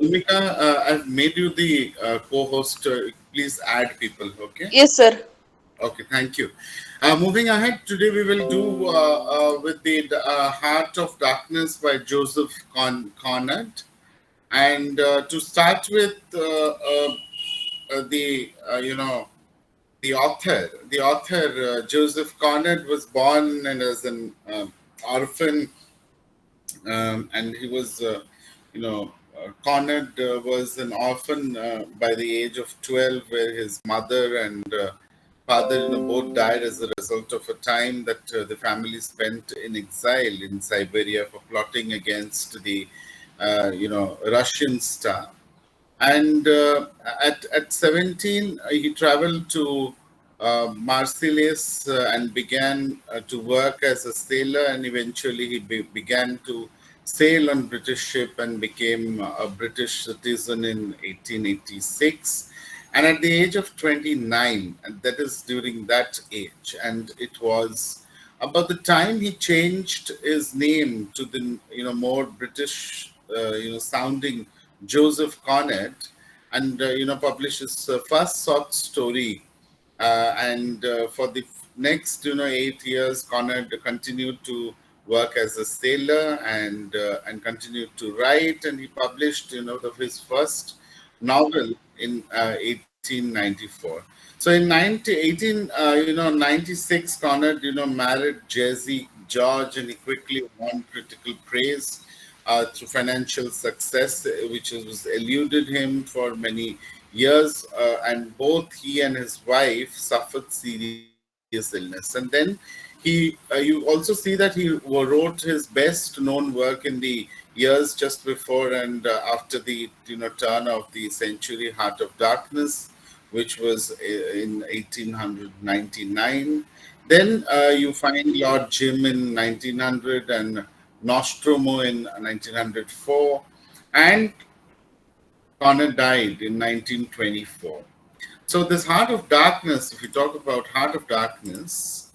Bhumika, I've made you the co-host. Please add people, okay? Yes, sir. Okay, thank you. Moving ahead, today we will do with the Heart of Darkness by Joseph Conrad. And to start with, the author Joseph Conrad was born and as an orphan, and he was, Conrad was an orphan by the age of 12, where his mother and father, both died as a result of a time that the family spent in exile in Siberia for plotting against the, Russian Star. And at 17, he traveled to Marseilles and began to work as a sailor, and eventually he began to sail on British ship and became a British citizen in 1886. And at the age of 29, and that is during that age, and it was about the time he changed his name to the more British sounding Joseph Conrad, and published his first short story. And for the next 8 years, Conrad continued to work as a sailor and continued to write. And he published his first novel in 1894. So in 96, Conrad married Jessie George, and he quickly won critical praise through financial success, which was eluded him for many years. And both he and his wife suffered serious illness. And then you also see that he wrote his best known work in the years just before and after the turn of the century, Heart of Darkness, which was in 1899. Then you find Lord Jim in 1900 and Nostromo in 1904, and Connor died in 1924. So this Heart of Darkness, if you talk about Heart of Darkness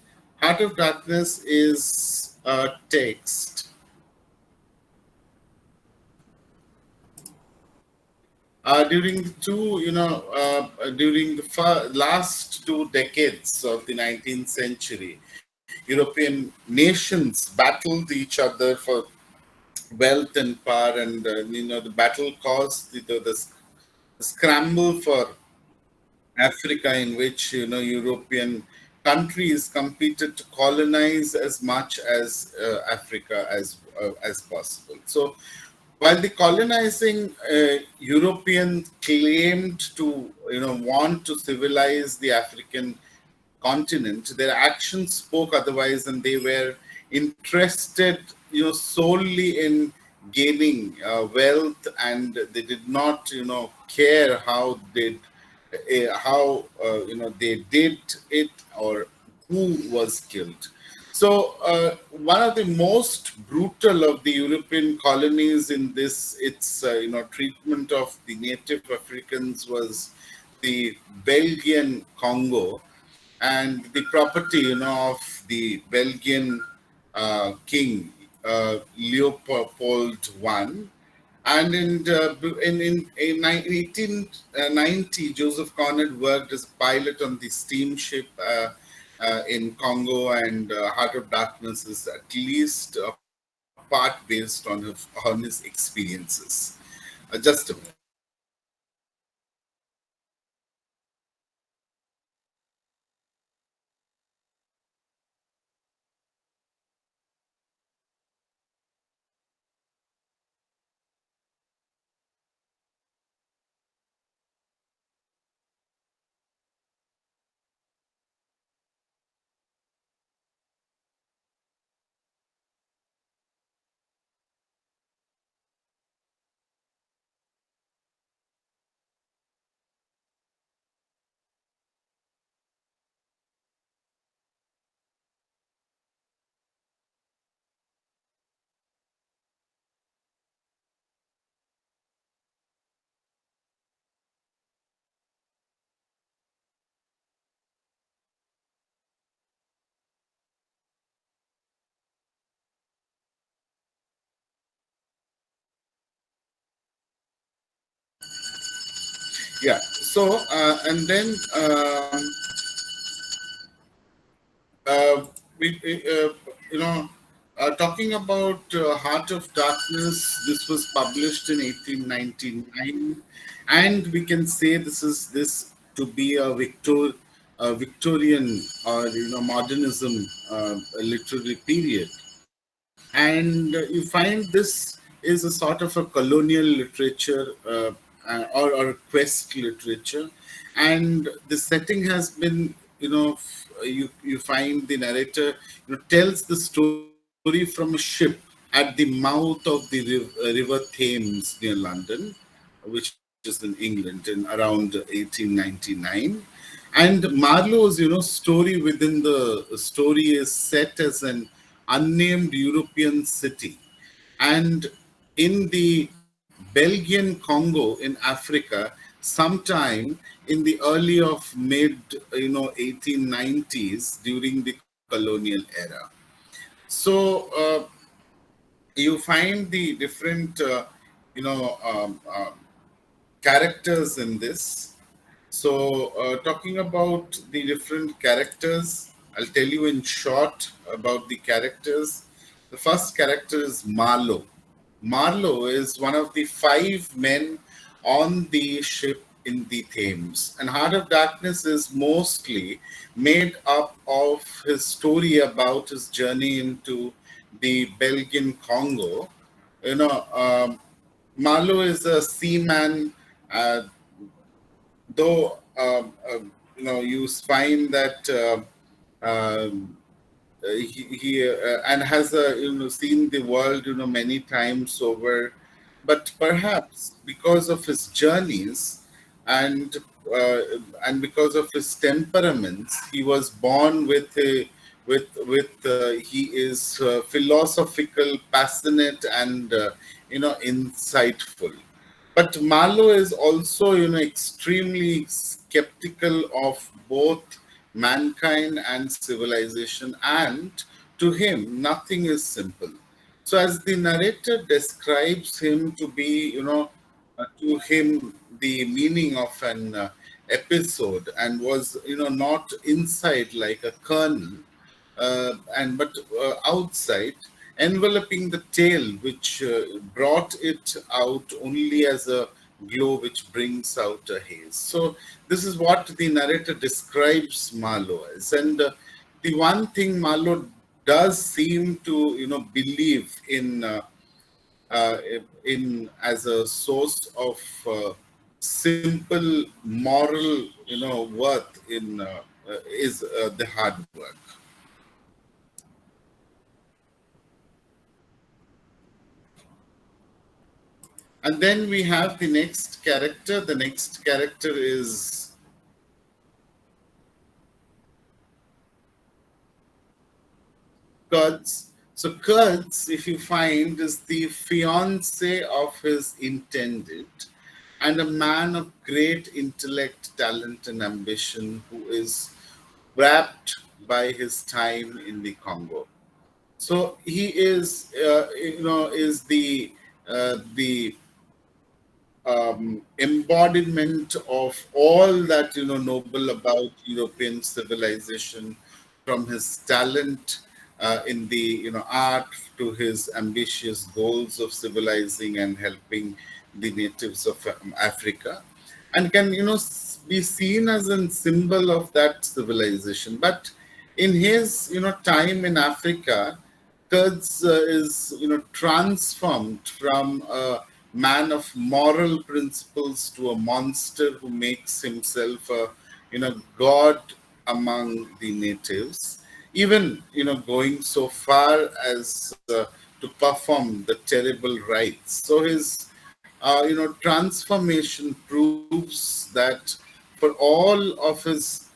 is a text during the last 2 decades of the 19th century. European nations battled each other for wealth and power, and the battle caused the scramble for Africa, in which European countries competed to colonize as much as Africa as possible. So while the colonizing Europeans claimed to want to civilize the African continent, their actions spoke otherwise, and they were interested solely in gaining wealth, and they did not care how they did it, or who was killed. So one of the most brutal of the European colonies in this its treatment of the native Africans was the Belgian Congo, and the property of the Belgian king Leopold I. And in 1890, Joseph Conrad worked as a pilot on the steamship in Congo, and Heart of Darkness is at least a part based on his experiences. Just a minute. Yeah. So and then uh, we you know talking about Heart of Darkness. This was published in 1899, and we can say this to be a Victorian or modernism literary period. And you find this is a sort of a colonial literature or quest literature, and the setting has been, you find the narrator tells the story from a ship at the mouth of the river Thames near London, which is in England in around 1899. And Marlowe's, story within the story is set as an unnamed European city, and in the Belgian Congo in Africa, sometime in the early of mid 1890s during the colonial era. So you find the different you know um, um, characters in this. So, talking about the different characters, I'll tell you in short about the characters. The first character is Marlowe. Marlowe is one of the five men on the ship in the Thames. And Heart of Darkness is mostly made up of his story about his journey into the Belgian Congo. You know, Marlowe is a seaman, uh, though you find that um, he and has seen the world many times over, but perhaps because of his journeys and uh, and because of his temperaments, he was born with a with he is philosophical, passionate, and insightful. But Marlowe is also, extremely skeptical of both mankind and civilization, and to him, nothing is simple. So, as the narrator describes him to be, to him, the meaning of an episode, and was, not inside like a kernel, and but outside, enveloping the tail, which brought it out only as a glow which brings out a haze. So this is what the narrator describes Marlowe as, and the one thing Marlowe does seem to believe uh, in as a source of simple moral worth in is the hard work. And then we have the next character. The next character is Kurtz. So Kurtz, if you find, is the fiance of his intended, and a man of great intellect, talent, and ambition who is wrapped by his time in the Congo. So he is, is the embodiment of all that noble about European civilization, from his talent in the art to his ambitious goals of civilizing and helping the natives of Africa, and can be seen as a symbol of that civilization. But in his time in Africa, Kurtz is transformed from a man of moral principles to a monster who makes himself a god among the natives, even going so far as to perform the terrible rites. So his transformation proves that for all of his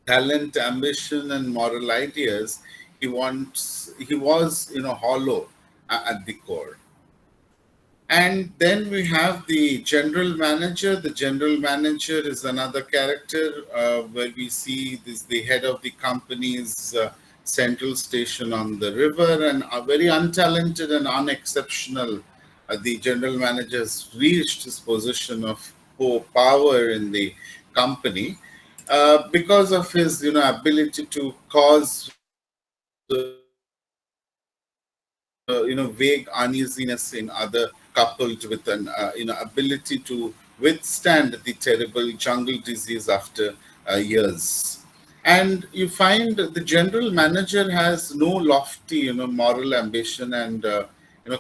talent, ambition, and moral ideas, he was hollow at the core. And then we have the general manager. The general manager is another character where we see this the head of the company's central station on the river, and a very untalented and unexceptional. The general manager has reached his position of power in the company, because of his ability to cause vague uneasiness in other, coupled with an ability to withstand the terrible jungle disease after years. And you find the general manager has no lofty moral ambition, and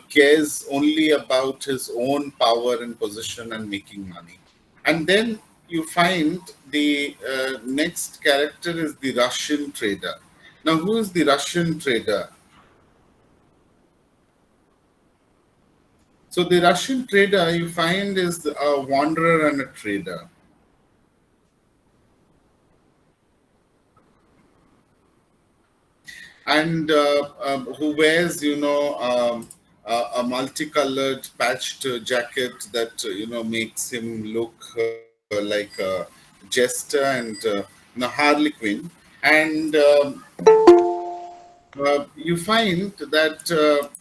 cares only about his own power and position and making money. And then you find the next character is the Russian trader. Now, who is the Russian trader? So the Russian trader you find is a wanderer and a trader, and who wears a multicolored patched jacket that makes him look like a jester and Harley Quinn. And you find that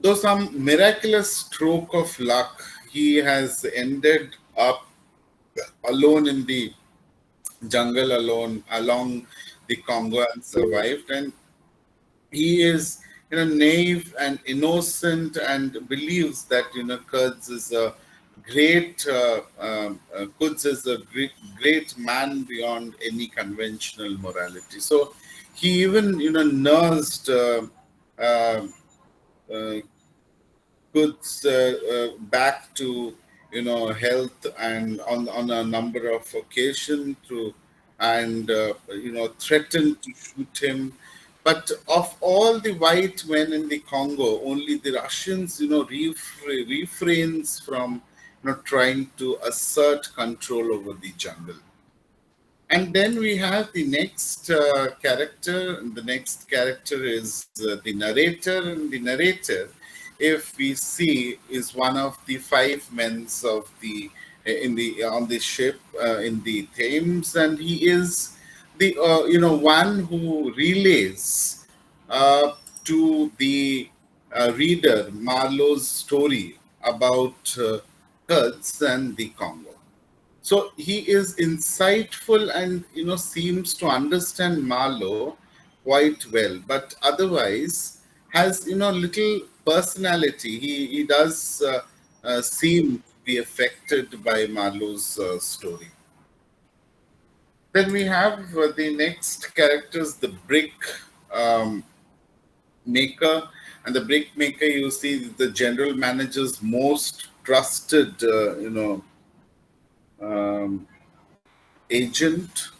though some miraculous stroke of luck, he has ended up alone in the jungle, alone along the Congo, and survived. And he is naive and innocent, and believes that Kurds is a Quds is a great man beyond any conventional morality. So he even nursed uh, uh, puts back to health, and on a number of occasions to, and threatened to shoot him. But of all the white men in the Congo, only the Russians refrains from trying to assert control over the jungle. And then we have the next character, and the next character is the narrator. And the narrator, if we see, is one of the five men of the in the on the ship in the Thames, and he is the one who relays to the reader Marlowe's story about Kurds and the Congo. So he is insightful, and seems to understand Marlowe quite well, but otherwise has little personality. He does seem to be affected by Marlowe's story. Then we have the next characters, the brick um, maker. And the brick maker, you see, the general manager's most trusted um, agent,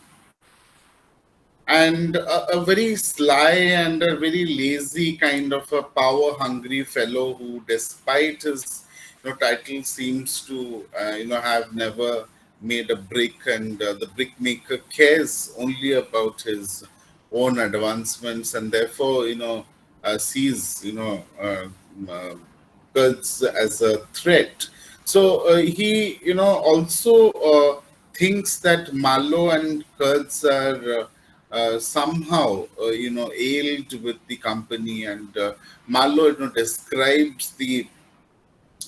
and a very sly and a very lazy kind of a power hungry fellow, who despite his title, seems to have never made a brick, and the brick maker cares only about his own advancements, and therefore sees Kurds as a threat. So he, also thinks that Malo and Kurds are somehow, ailed with the company, and Malo, describes the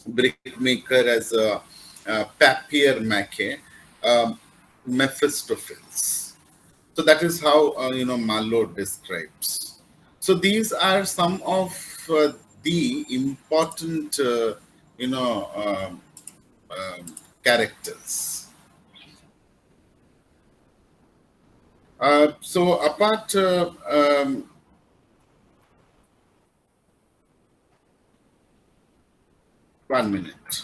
brickmaker as a papier mache, um, Mephistopheles. So that is how Malo describes. So these are some of the important you know characters. So apart 1 minute.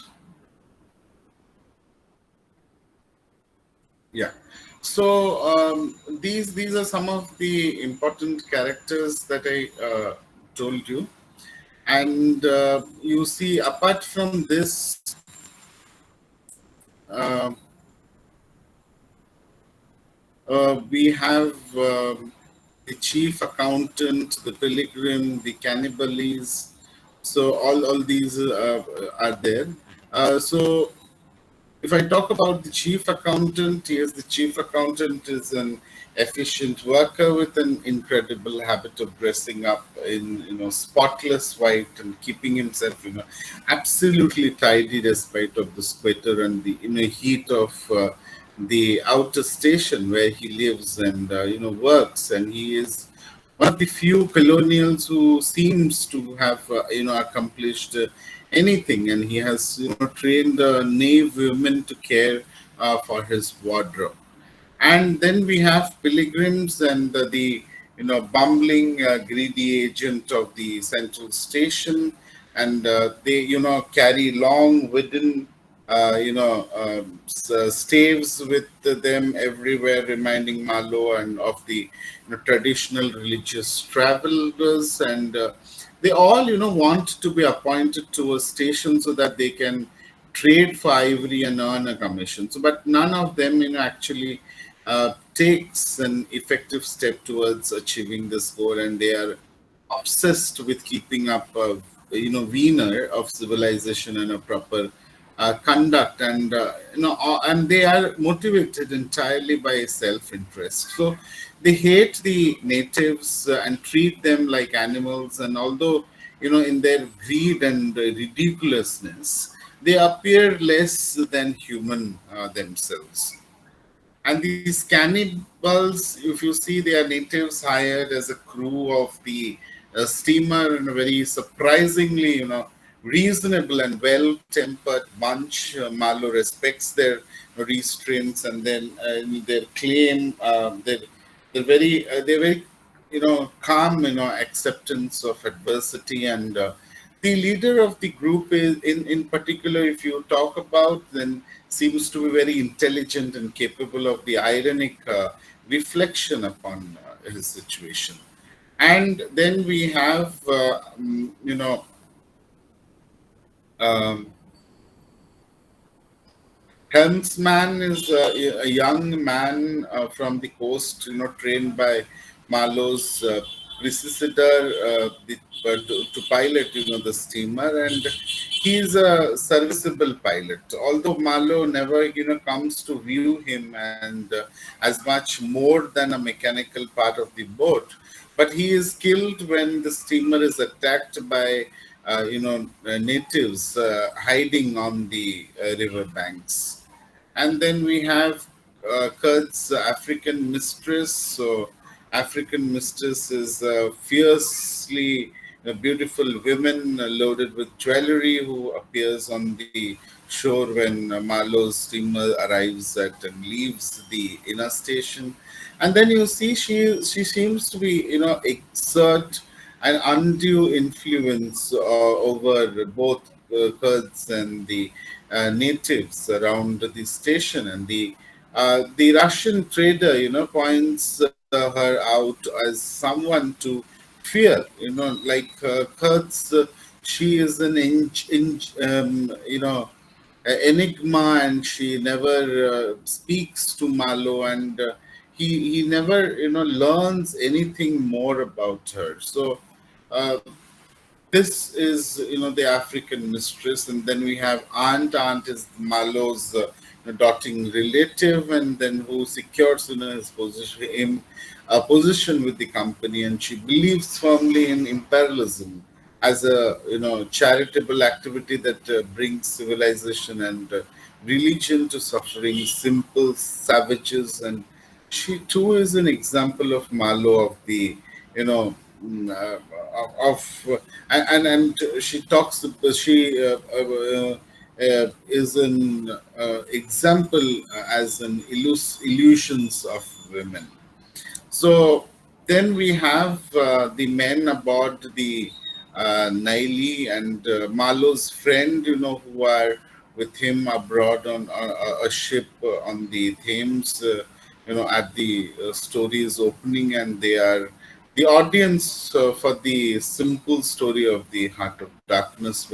Yeah. So these are some of the important characters that I told you. And you see, apart from this, uh, we have the chief accountant, the pilgrim, the cannibales. So all these are there. So If I talk about the chief accountant, yes, the chief accountant is an efficient worker with an incredible habit of dressing up in, spotless white and keeping himself, absolutely tidy despite of the sweater and the inner heat of the outer station where he lives and works. And he is one of the few colonials who seems to have accomplished anything, and he has trained knave women to care for his wardrobe. And then we have pilgrims and the bumbling greedy agent of the central station, and they carry long wooden staves with them everywhere, reminding Malo and of the traditional religious travelers. And they all want to be appointed to a station so that they can trade for ivory and earn a commission. So, but none of them actually takes an effective step towards achieving this goal, and they are obsessed with keeping up a veneer of civilization and a proper conduct, and and they are motivated entirely by self-interest. So they hate the natives and treat them like animals, and although in their greed and ridiculousness, they appear less than human themselves. And these cannibals, if you see, they are natives hired as a crew of the steamer, in a very surprisingly, reasonable and well-tempered bunch. Marlowe respects their restraints, and then their claim, they're very, calm, acceptance of adversity. And the leader of the group is, in particular, if you talk about, then seems to be very intelligent and capable of the ironic reflection upon his situation. And then we have, um, Helmsman is a young man from the coast, trained by Marlowe's predecessor to pilot, the steamer, and he is a serviceable pilot. Although Marlowe never, comes to view him and as much more than a mechanical part of the boat, but he is killed when the steamer is attacked by, natives hiding on the riverbanks. And then we have Kurt's African mistress. So, African mistress is a fiercely beautiful woman loaded with jewelry who appears on the shore when Marlowe's steamer arrives at and leaves the inner station. And then you see she seems to be exert an undue influence over both Kurds and the natives around the station. And the Russian trader points her out as someone to fear. Like Kurds, she is an enigma, and she never speaks to Malo, and he never learns anything more about her. So this is the African mistress. And then we have aunt is Malo's dotting relative, and then who secures his position, a position with the company, and she believes firmly in imperialism as a charitable activity that brings civilization and religion to suffering simple savages. And she too is an example of Malo, of the you know of and she talks, is an example as an illusions of women. So then we have the men aboard the Nile, and Marlowe's friend, who are with him abroad on a ship on the Thames, at the story's opening, and they are the audience for the simple story of the Heart of Darkness,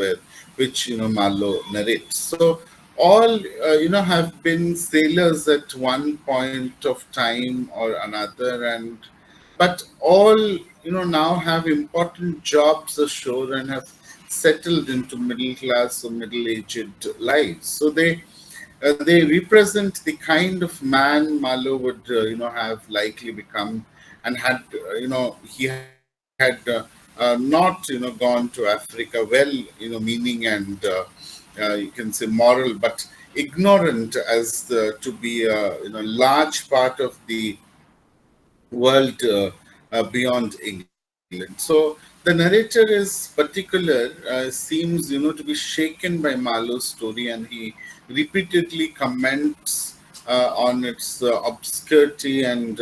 which Marlowe narrates. So all have been sailors at one point of time or another, and but all now have important jobs ashore and have settled into middle class or middle aged lives. So they represent the kind of man Malo would, have likely become, and had, he had not, gone to Africa well, meaning and you can say moral, but ignorant as to be a large part of the world beyond England. So the narrator is particular, seems to be shaken by Marlowe's story, and he repeatedly comments on its obscurity and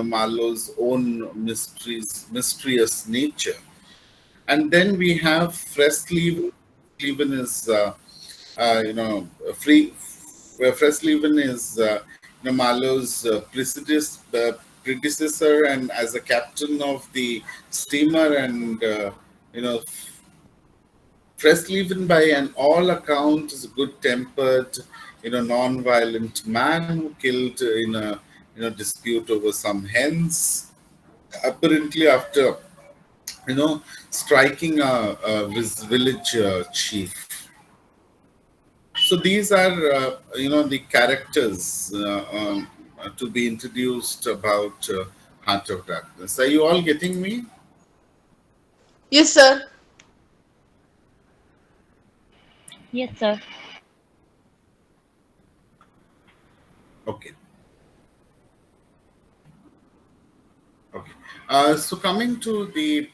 Marlowe's own mysterious nature. And then we have Fresleven. Fresleven is free. Fresleven is Marlowe's predecessor, and as a captain of the steamer, and you know Fresleven, by an all account, is a good-tempered, non-violent man who killed in a dispute over some hens. Apparently, after striking a village chief. So these are, the characters to be introduced about Heart of Darkness. Are you all getting me? Yes, sir. Yes, sir. Okay. Okay. So coming to the,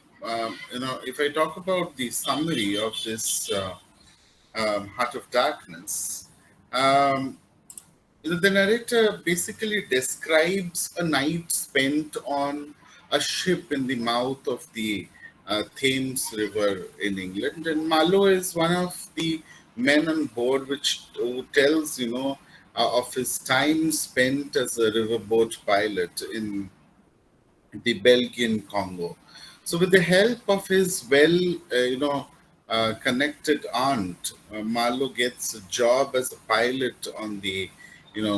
if I talk about the summary of this Heart of Darkness, um, the narrator basically describes a night spent on a ship in the mouth of the Thames River in England, and Marlowe is one of the men on board, which who tells of his time spent as a riverboat pilot in the Belgian Congo. So, with the help of his connected aunt, Marlowe gets a job as a pilot on the,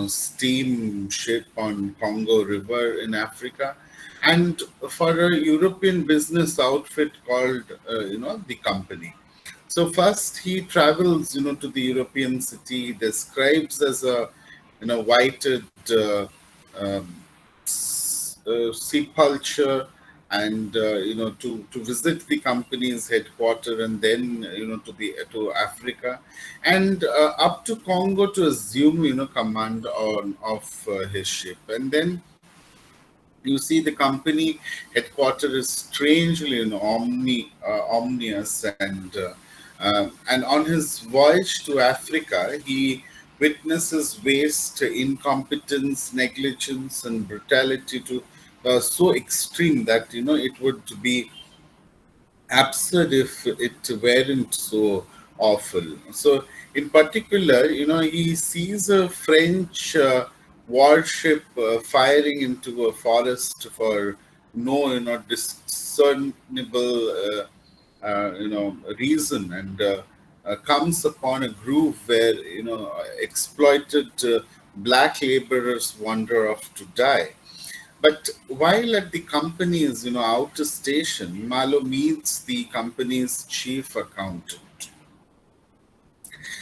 steamship on Congo River in Africa, and for a European business outfit called, the company. So first he travels, to the European city, describes as a, whited um, sepulture, and to visit the company's headquarters, and then to Africa, and up to Congo to assume command on of his ship. And then you see the company headquarters is strangely ominous, and on his voyage to Africa he witnesses waste, incompetence, negligence, and brutality to so extreme that it would be absurd if it weren't so awful. So, in particular, he sees a French warship firing into a forest for no, discernible, reason, and comes upon a groove where exploited black laborers wander off to die. But while at the company's, outer station, Marlowe meets the company's chief accountant.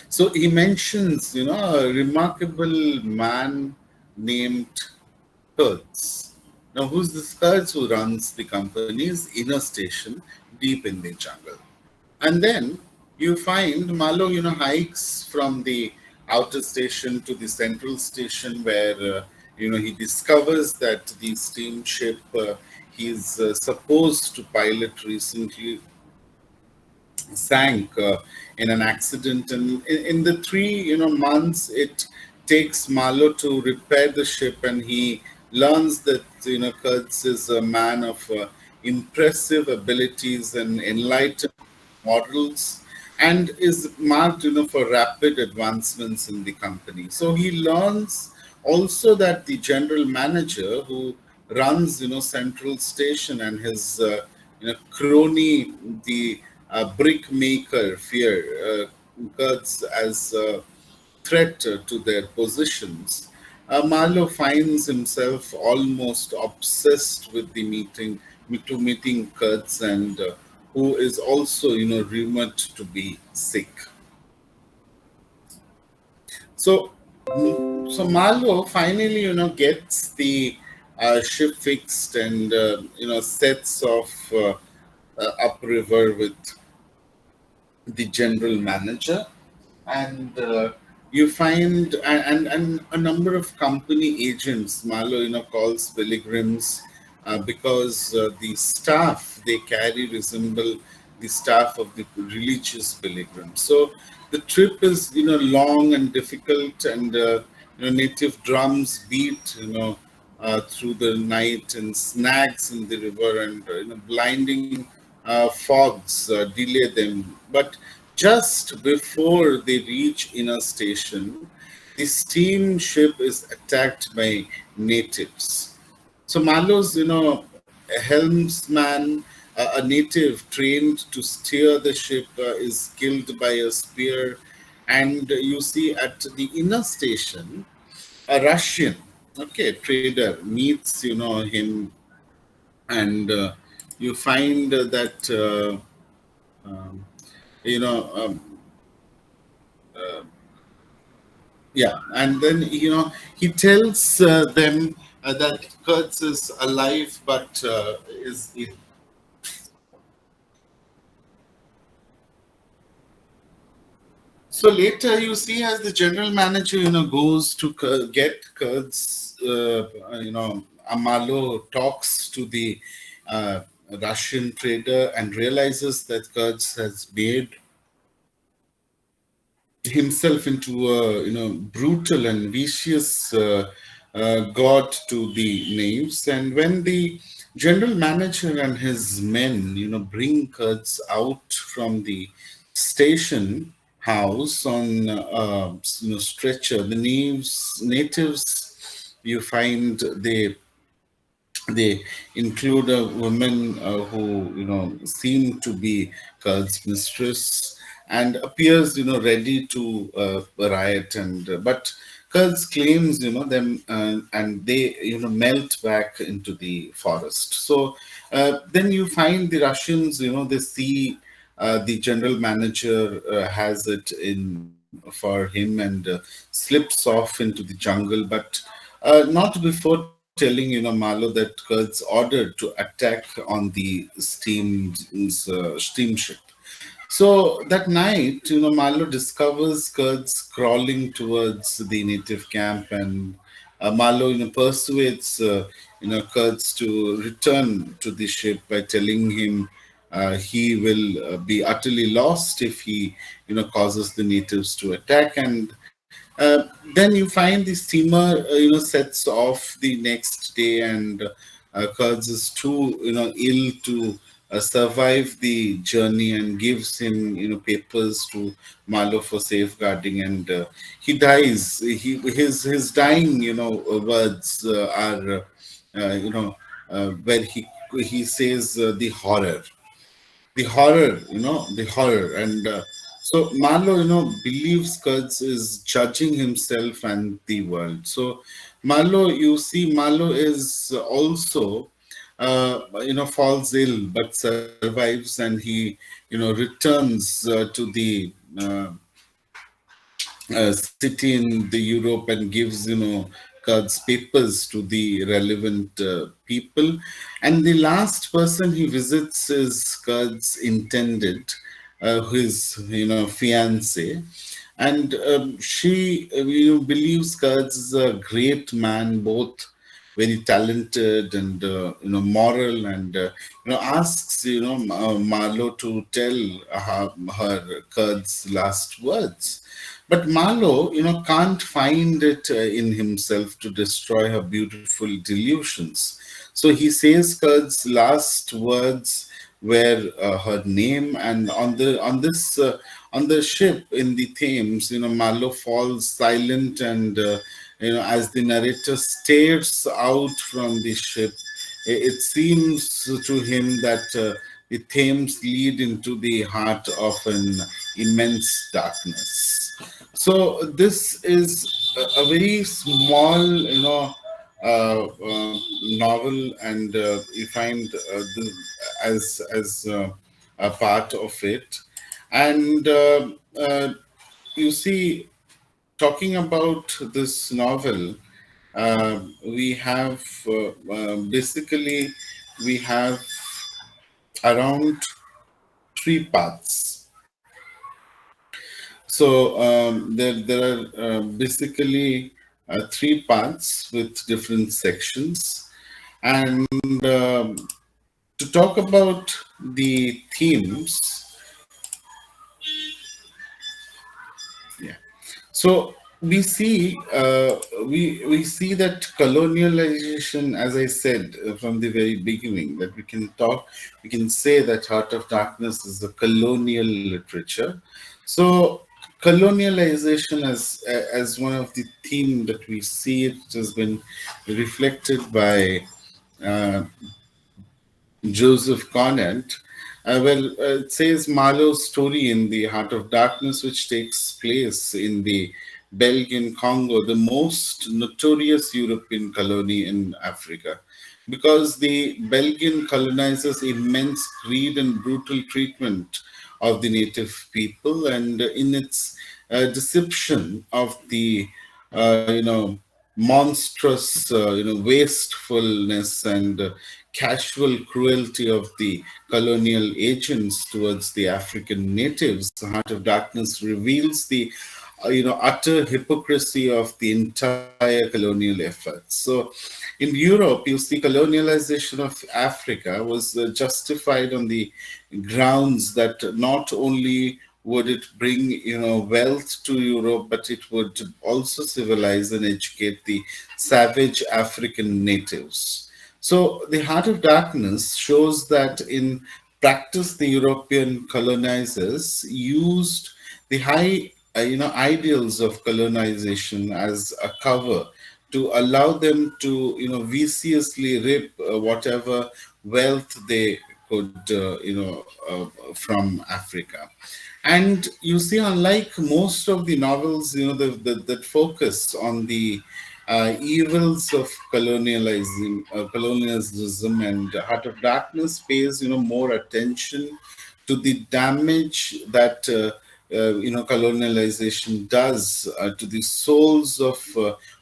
So he mentions, a remarkable man named Hertz. Now, who's this Hertz who runs the company's inner station deep in the jungle? And then you find Malo, hikes from the outer station to the central station, where he discovers that the steamship he's supposed to pilot recently sank in an accident, and in the 3 months it takes Marlowe to repair the ship, and he learns that Kurtz is a man of impressive abilities and enlightened models, and is marked for rapid advancements in the company. So he learns also that the general manager who runs central station, and his crony, the brick maker, fear Kurtz as a threat to their positions. Marlowe finds himself almost obsessed with the meeting Kurtz, and who is also, rumored to be sick. So So Marlowe finally, gets the ship fixed and sets off upriver with the general manager, and you find and a number of company agents. Marlowe calls pilgrims because the staff they carry resemble the staff of the religious pilgrims. So the trip is long and difficult, and native drums beat through the night, and snags in the river, and blinding fogs delay them. But just before they reach inner station, the steamship is attacked by natives. So Marlowe's, a helmsman, a native trained to steer the ship, is killed by a spear. And you see at the inner station, a Russian, okay, trader meets, him, and you find that, um, you know, um, yeah, and then he tells them that Kurtz is alive, but is so later you see as the general manager goes to get Kurtz. Amalo talks to the uh, Russian trader and realizes that Kurtz has made himself into a brutal and vicious god to the knaves. And when the general manager and his men bring Kurtz out from the station house on stretcher, the natives you find they include a woman who seem to be Kurt's mistress and appears ready to riot, and but Kurtz claims them, and they melt back into the forest. So then you find the Russians, they see the general manager has it in for him, and slips off into the jungle, but not before telling Marlowe that Kurtz ordered to attack on the steamship. So that night, Marlowe discovers Kurtz crawling towards the native camp, and Marlowe, persuades, Kurtz to return to the ship by telling him he will be utterly lost if he, causes the natives to attack. And then you find the steamer, sets off the next day, and Kurtz is too, ill to survive the journey, and gives him, papers to Marlowe for safeguarding, and he dies. His dying, words are, where he says the horror. And so Marlowe, believes Kurtz is judging himself and the world. So Marlowe, Marlowe is also, falls ill but survives, and he, returns to the city in the Europe, and gives Kurt's papers to the relevant people. And the last person he visits is Kurt's intended, his fiance, and she believes Kurtz is a great man, both very talented and moral, and asks Marlowe to tell her Kurt's last words. But Marlowe, can't find it in himself to destroy her beautiful delusions. So he says Kurt's last words were her name, and on the ship in the Thames, Marlowe falls silent, and as the narrator stares out from the ship, it seems to him that the Thames lead into the heart of an immense darkness. So this is a very small, novel, and you find as a part of it, and you see. talking about this novel, we have basically we have around three parts. So there are basically three parts with different sections, and to talk about the themes, yeah. So we see that colonialization, as I said from the very beginning, that we can say that Heart of Darkness is a colonial literature. So colonialization as one of the theme that we see, it has been reflected by uh, Joseph Conant. It says Marlowe's story in The Heart of Darkness, which takes place in the Belgian Congo, the most notorious European colony in Africa, because the Belgian colonizers' immense greed and brutal treatment of the native people, and in its deception of the monstrous wastefulness and casual cruelty of the colonial agents towards the African natives. The Heart of Darkness reveals the utter hypocrisy of the entire colonial effort. So in Europe, you see colonialization of Africa was justified on the grounds that not only would it bring wealth to Europe, but it would also civilize and educate the savage African natives. So the Heart of Darkness shows that in practice, the European colonizers used the high ideals of colonization as a cover to allow them to viciously rip whatever wealth they could from Africa. And you see, unlike most of the novels that focus on the evils of colonialism, and Heart of Darkness pays more attention to the damage that colonialization does to the souls of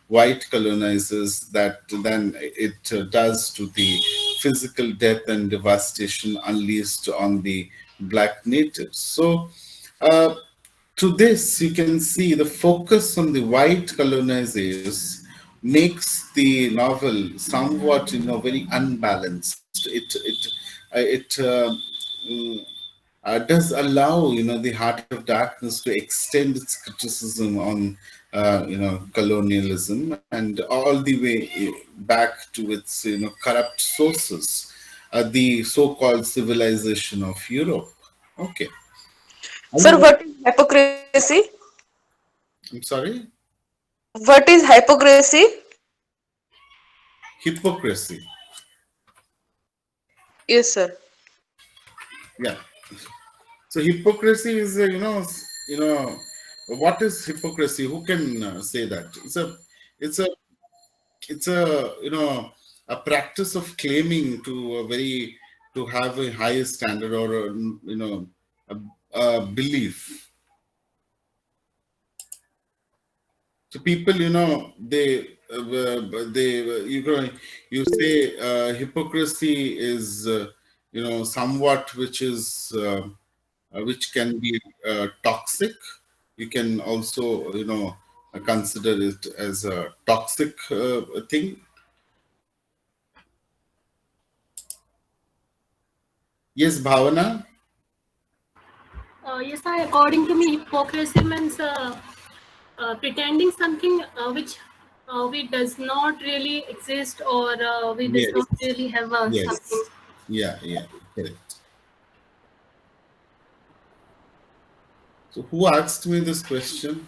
white colonizers that than it does to the physical death and devastation unleashed on the black natives. So to this, you can see the focus on the white colonizers makes the novel somewhat, very unbalanced. It does allow, the Heart of Darkness to extend its criticism on, colonialism, and all the way back to its, corrupt sources, the so-called civilization of Europe. Okay. Sir, what is hypocrisy? I'm sorry? What is hypocrisy? Hypocrisy. Yes, sir. Yeah. So hypocrisy is, what is hypocrisy? Who can say that? It's a, it's a, a practice of claiming to have a higher standard, or, a, a belief. So people, you say hypocrisy is, somewhat which can be toxic. You can also, consider it as a toxic thing. Yes, Bhavana. Yes, I, according to me, hypocrisy means pretending something which we does not really exist, or we does Yes, not really have something. yes, yeah, yeah, correct. So who asked me this question?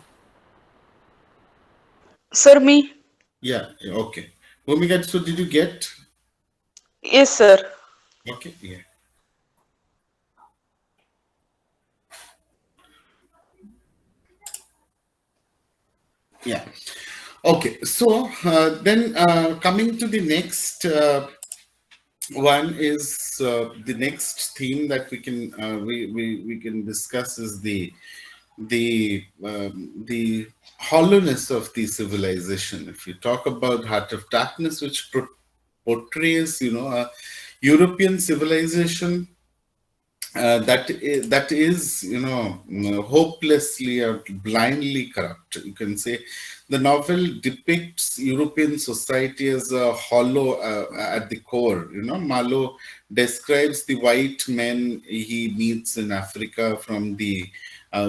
Sir, me. Yeah, yeah, okay. Bhumika, so did you get? Yes, sir. Okay, yeah. Yeah. Okay. So then coming to the next one is the next theme that we can discuss is the the hollowness of the civilization. If you talk about Heart of Darkness, which portrays, a European civilization that is, hopelessly or blindly corrupt. You can say the novel depicts European society as a hollow at the core. Malo describes the white men he meets in Africa, from the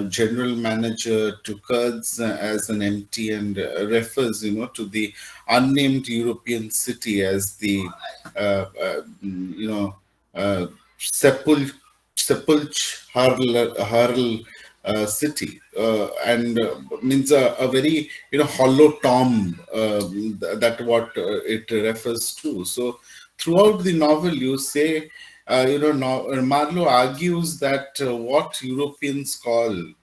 general manager to Kurds, as an empty, and refers, to the unnamed European city as the, uh, sepul- Harl city, and means a very, hollow tomb. That what it refers to. So throughout the novel, you say, Marlowe argues that what Europeans call,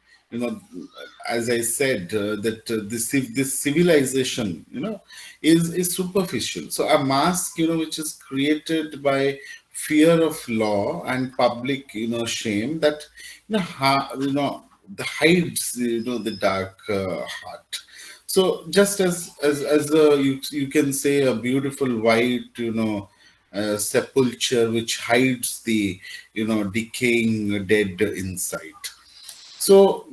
as I said, that this civilization, is superficial. So a mask, which is created by fear of law and public, shame, that, the hides, the dark heart. So just as you can say a beautiful white, sepulture which hides the, decaying dead inside. So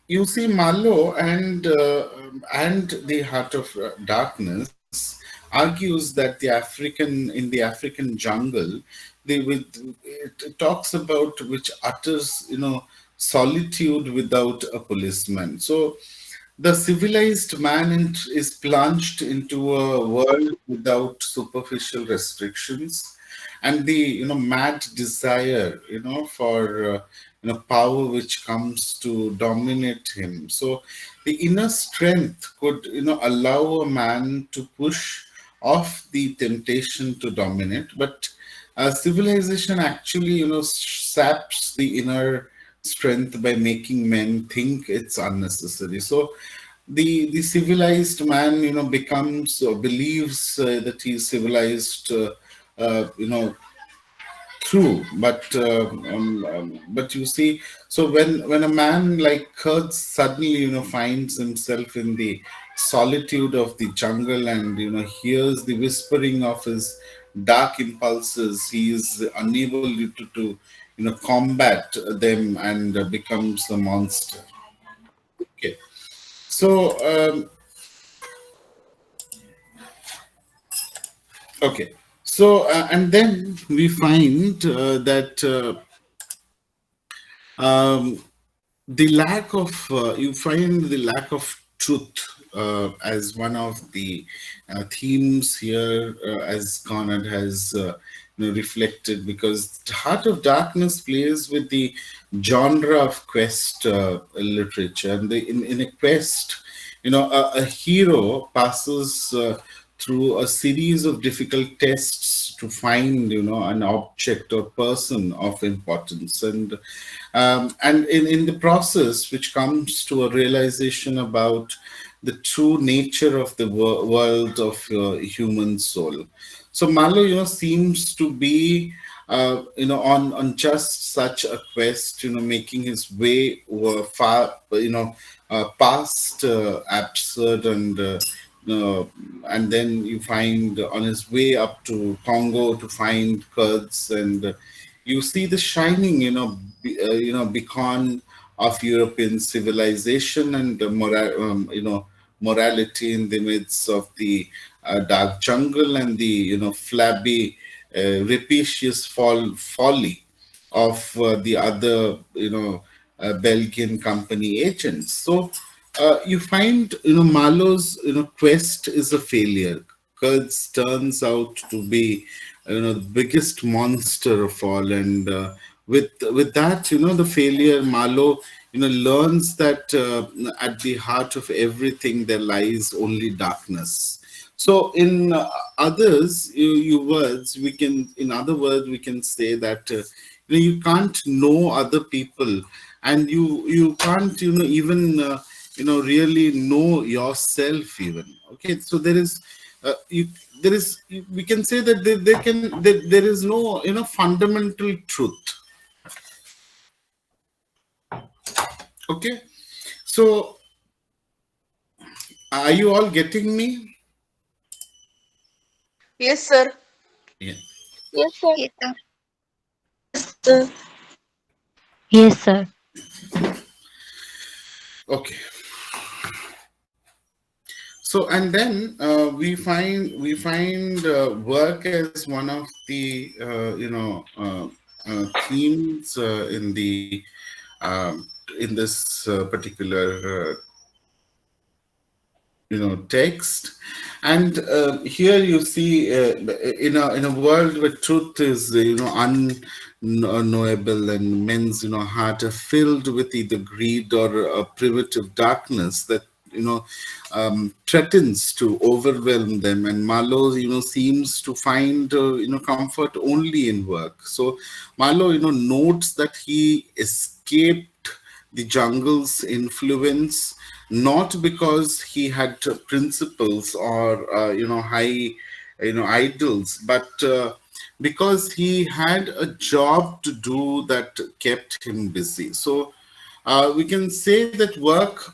you see, Marlowe and the Heart of Darkness argues that in the African jungle, it talks about which utters, solitude without a policeman. So the civilized man is plunged into a world without superficial restrictions, and the, mad desire, for power which comes to dominate him. So the inner strength could, allow a man to push off the temptation to dominate, but civilization actually, saps the inner strength by making men think it's unnecessary. So the civilized man, becomes or believes that he's civilized, true, but you see, so when a man like Kurtz suddenly, finds himself in the solitude of the jungle, and, hears the whispering of his dark impulses, he is unable to combat them, and becomes a monster. Okay, so okay, so and then we find that. The lack of you find the lack of truth as one of the themes here, as Conrad has reflected, because the Heart of Darkness plays with the genre of quest literature, and in a quest, a hero passes through a series of difficult tests to find, an object or person of importance, and in the process, which comes to a realization about the true nature of the world of human soul. So Malo, seems to be, on just such a quest, making his way far, past absurd, and then you find on his way up to Congo to find Kurds, and you see the shining, beacon of European civilization, and morality in the midst of the dark jungle, and the, flabby, rapacious folly of the other, Belgian company agents. So you find, Malo's, quest is a failure. Kurtz turns out to be, the biggest monster of all, and with that, the failure, Malo, learns that at the heart of everything there lies only darkness. So in other words, we can say that you can't know other people, and you can't, even really know yourself even. Okay, so there is you there is we can say that there is no, fundamental truth. Okay, So, are you all getting me? Yes, sir. Yeah. Yes, sir. Yes, sir. Yes, sir. Yes, sir. Okay. So, and then we find work as one of the themes um, in this particular text. And here you see, in a world where truth is unknowable, and men's heart are filled with either greed or a primitive darkness that threatens to overwhelm them. And Marlowe seems to find comfort only in work. So Marlowe notes that he escaped the jungle's influence, not because he had principles or high idols, but because he had a job to do that kept him busy. So we can say that work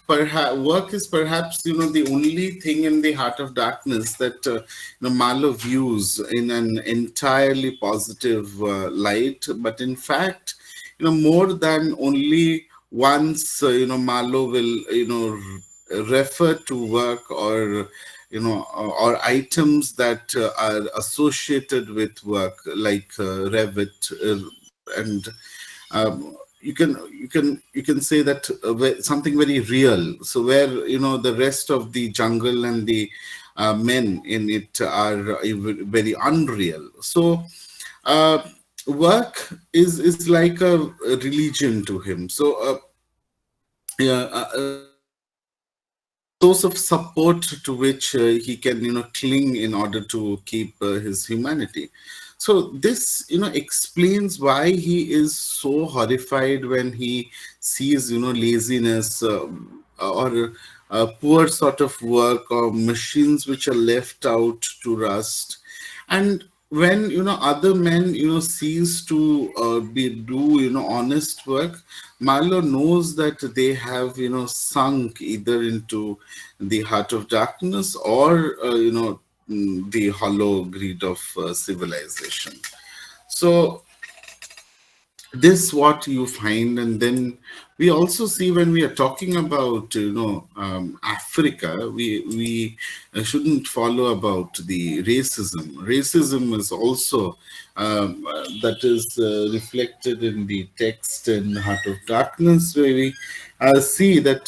is perhaps the only thing in the heart of darkness that Marlowe views in an entirely positive light. But in fact, more than only once, Marlowe will refer to work, or or items that are associated with work, like Revit, and you can say that something very real. So where the rest of the jungle and the men in it are very unreal. So uh, work is like a religion to him. So yeah, a source of support to which he can cling in order to keep his humanity. So this explains why he is so horrified when he sees laziness, or poor sort of work, or machines which are left out to rust. And when other men cease to be do honest work, Marlowe knows that they have sunk either into the heart of darkness, or the hollow greed of civilization. So this what you find. And then we also see, when we are talking about Africa, we shouldn't follow about the racism is also that is reflected in the text in Heart of Darkness, where we see that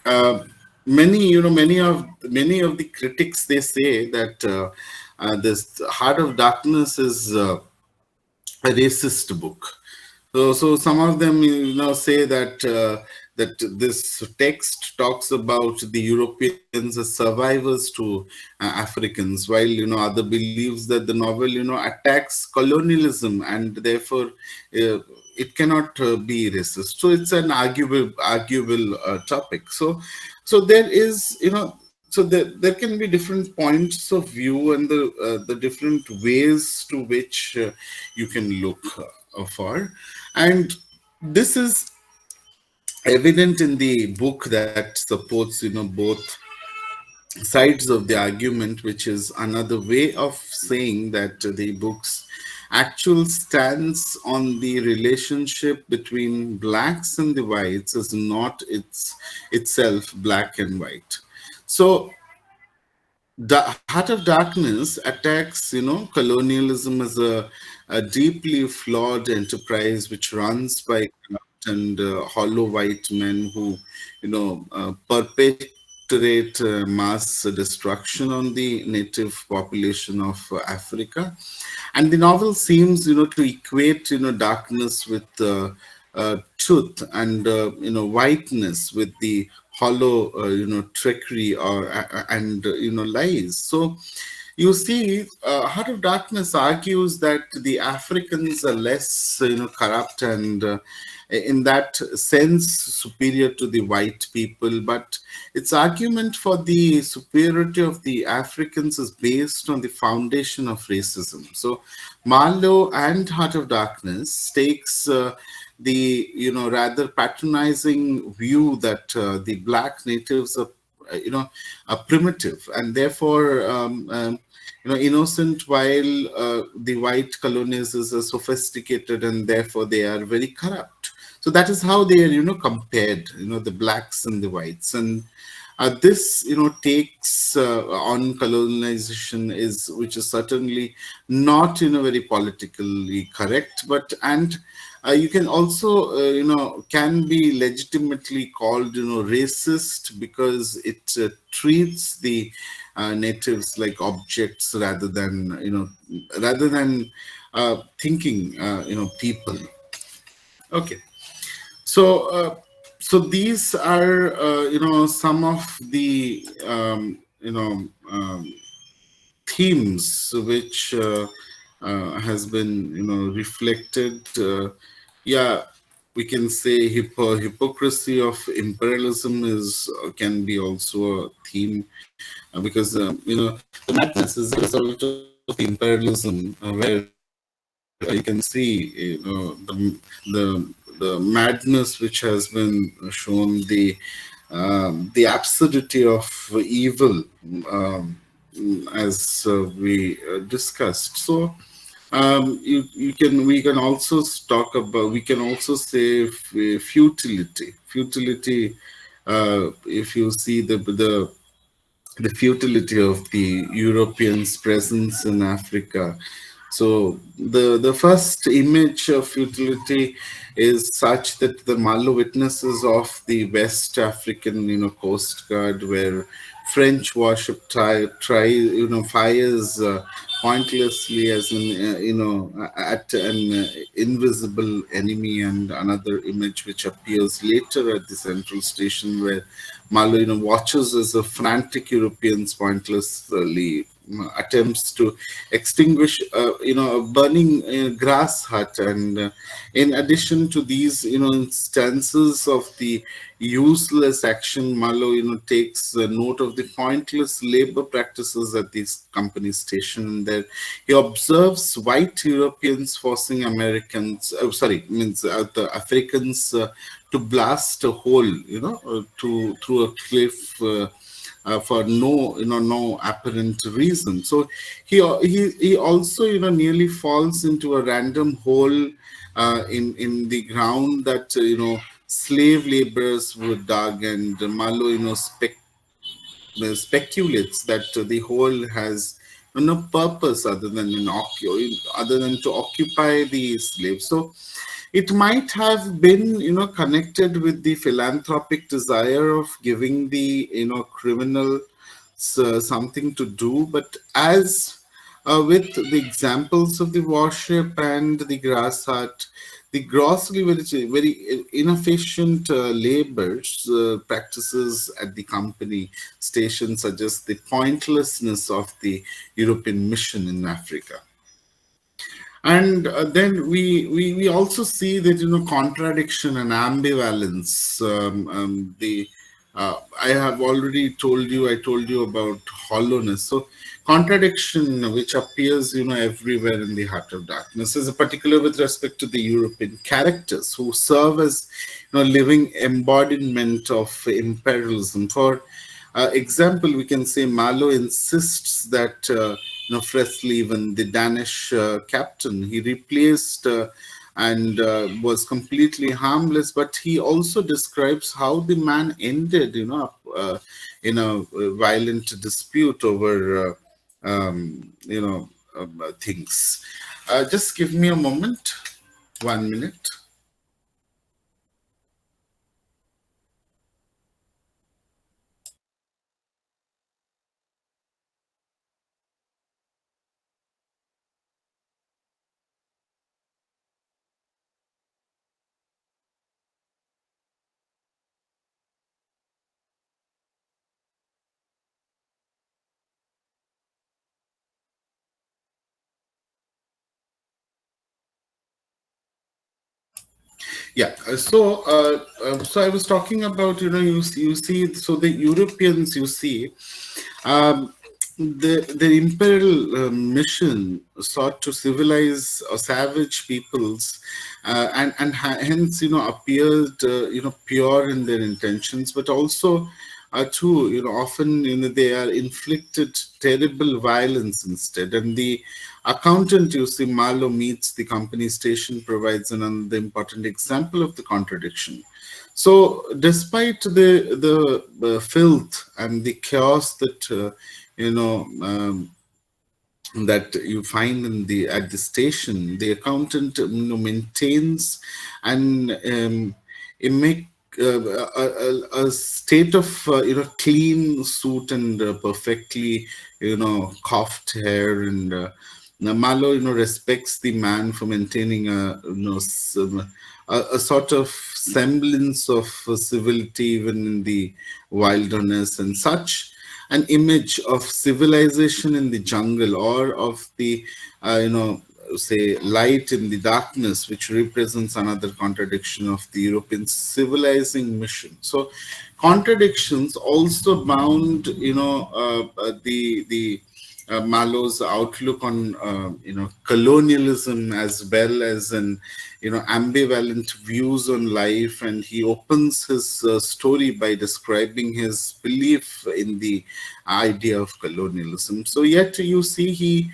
uh, many of the critics, they say that this Heart of Darkness is a racist book. So some of them say that that this text talks about the Europeans as survivors to Africans, while other believes that the novel attacks colonialism, and therefore it cannot be racist. So it's an arguable topic. So there is so there can be different points of view, and the different ways to which you can look for. And this is evident in the book that supports both sides of the argument, which is another way of saying that the book's actual stance on the relationship between blacks and the whites is not itself black and white. So the Heart of Darkness attacks colonialism as a deeply flawed enterprise which runs by corrupt and hollow white men who perpetrate mass destruction on the native population of Africa. And the novel seems to equate darkness with truth, and whiteness with the hollow trickery, or and lies. So you see, Heart of Darkness argues that the Africans are less corrupt, and in that sense superior to the white people. But its argument for the superiority of the Africans is based on the foundation of racism. So Marlowe and Heart of Darkness takes the rather patronizing view that the black natives are are primitive, and therefore innocent, while the white colonizers are sophisticated, and therefore they are very corrupt. So that is how they are compared, the blacks and the whites. And this takes on colonization, is which is certainly not very politically correct, but and you can also can be legitimately called racist, because it treats the natives like objects, rather than thinking people. Okay. So, these are some of the themes which has been reflected. Yeah, we can say hypocrisy of imperialism is can be also a theme, because the madness is a result of imperialism, where you can see the madness which has been shown, the absurdity of evil, as we discussed. So you can we can also talk about we can also say futility. If you see the futility of the Europeans' presence in Africa. So the first image of futility is such that the Malo witnesses of the West African Coast Guard, where French warship fires pointlessly, as in at an invisible enemy. And another image which appears later at the central station, where Malo watches as a frantic Europeans pointlessly attempts to extinguish a burning grass hut. And in addition to these instances of the useless action, Malo takes note of the pointless labor practices at this company station. And there he observes white Europeans forcing Americans, means the Africans, to blast a hole to through a cliff, for no apparent reason. So he also nearly falls into a random hole in the ground that slave laborers would dug. And Malo speculates that the hole has no purpose other than other than to occupy the slaves. So it might have been connected with the philanthropic desire of giving the criminal something to do. But as with the examples of the warship and the grass hut, the grossly very inefficient labors practices at the company station suggest the pointlessness of the European mission in Africa. And then we also see that contradiction and ambivalence. The I have already I told you about hollowness. So contradiction, which appears everywhere in the Heart of Darkness, is particular with respect to the European characters who serve as living embodiment of imperialism. For example, we can say Malo insists that Fresleven, the Danish captain, he replaced and was completely harmless. But he also describes how the man ended, in a violent dispute over, things. Just give me a moment, 1 minute. Yeah. So I was talking about you see, so the Europeans, you see, um, the imperial mission sought to civilize or savage peoples, and hence appeared pure in their intentions, but also too often they are inflicted terrible violence instead. And the accountant, you see, Marlowe meets the company station, provides another important example of the contradiction. So, despite the filth and the chaos that you know um, that you find in the at the station, the accountant maintains and make a state of clean suit and perfectly coiffed hair. And now Marlowe respects the man for maintaining a sort of semblance of civility even in the wilderness, and such an image of civilization in the jungle, or of the say light in the darkness, which represents another contradiction of the European civilizing mission. So contradictions also bound the Marlowe's outlook on colonialism, as well as an ambivalent views on life. And he opens his story by describing his belief in the idea of colonialism. So yet you see he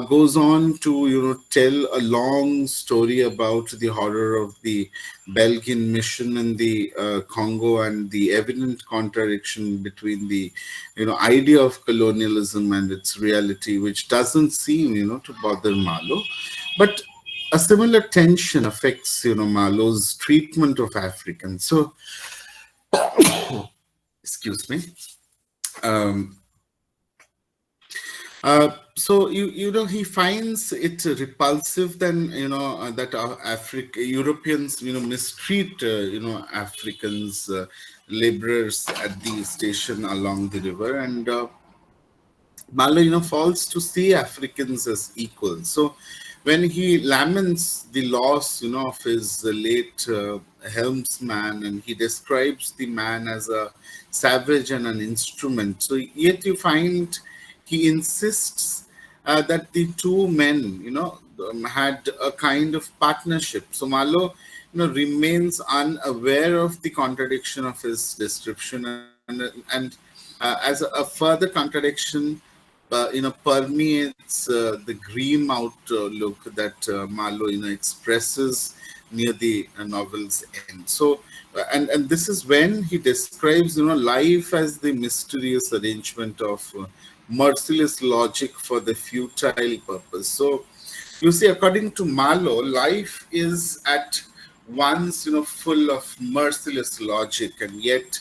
goes on to tell a long story about the horror of the Belgian mission in the Congo, and the evident contradiction between the idea of colonialism and its reality, which doesn't seem to bother Marlowe. But a similar tension affects Marlowe's treatment of Africans. So excuse me. Um, so he finds it repulsive then that Europeans mistreat Africans laborers at the station along the river. And Marlowe falls to see Africans as equals. So when he laments the loss of his late helmsman, and he describes the man as a savage and an instrument, so yet you find he insists that the two men had a kind of partnership. So Marlowe remains unaware of the contradiction of his description, and as a further contradiction permeates the grim outlook that Marlowe expresses near the novel's end. So and this is when he describes life as the mysterious arrangement of merciless logic for the futile purpose. So you see, according to Marlowe, life is at once full of merciless logic, and yet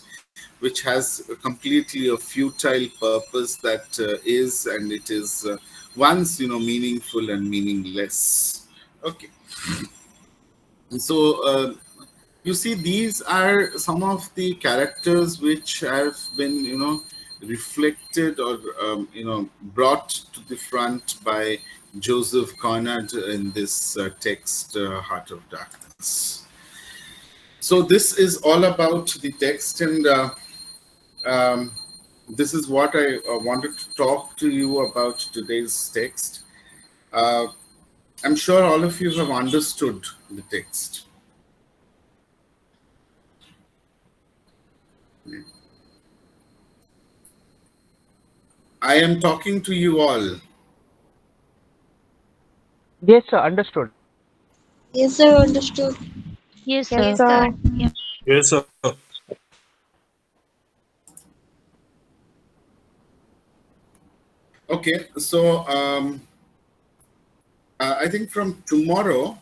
which has completely a futile purpose that is, and it is once meaningful and meaningless. Okay. So you see, these are some of the characters which have been reflected, or brought to the front by Joseph Conrad in this text, Heart of Darkness. So this is all about the text, and um, this is what I wanted to talk to you about today's text. I'm sure all of you have understood the text. I am talking to you all. Yes, sir. Understood. Yes, sir. Understood. Yes, Yes, sir. sir. Yes, sir. Okay, so I think from tomorrow